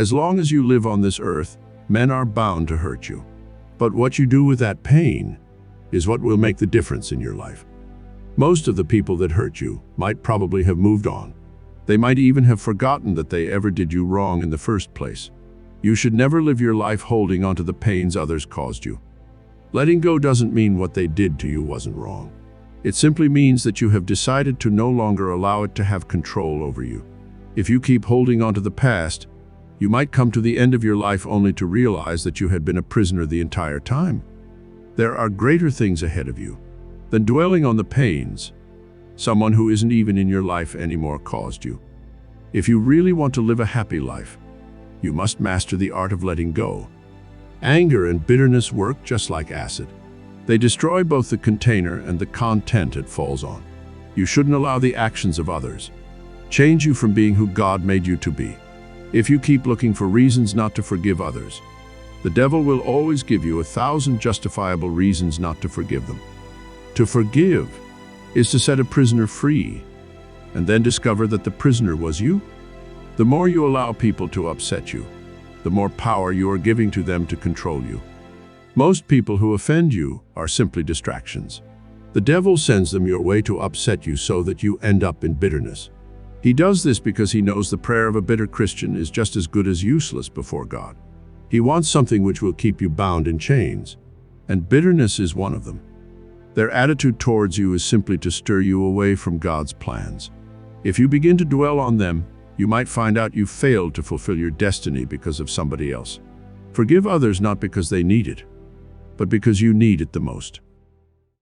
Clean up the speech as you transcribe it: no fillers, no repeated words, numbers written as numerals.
As long as you live on this earth, men are bound to hurt you. But what you do with that pain is what will make the difference in your life. Most of the people that hurt you might probably have moved on. They might even have forgotten that they ever did you wrong in the first place. You should never live your life holding onto the pains others caused you. Letting go doesn't mean what they did to you wasn't wrong. It simply means that you have decided to no longer allow it to have control over you. If you keep holding onto the past, you might come to the end of your life only to realize that you had been a prisoner the entire time. There are greater things ahead of you than dwelling on the pains someone who isn't even in your life anymore caused you. If you really want to live a happy life, you must master the art of letting go. Anger and bitterness work just like acid. They destroy both the container and the content it falls on. You shouldn't allow the actions of others change you from being who God made you to be. If you keep looking for reasons not to forgive others, the devil will always give you 1,000 justifiable reasons not to forgive them. To forgive is to set a prisoner free, and then discover that the prisoner was you. The more you allow people to upset you, the more power you are giving to them to control you. Most people who offend you are simply distractions. The devil sends them your way to upset you so that you end up in bitterness. He does this because he knows the prayer of a bitter Christian is just as good as useless before God. He wants something which will keep you bound in chains, and bitterness is one of them. Their attitude towards you is simply to stir you away from God's plans. If you begin to dwell on them, you might find out you failed to fulfill your destiny because of somebody else. Forgive others not because they need it, but because you need it the most.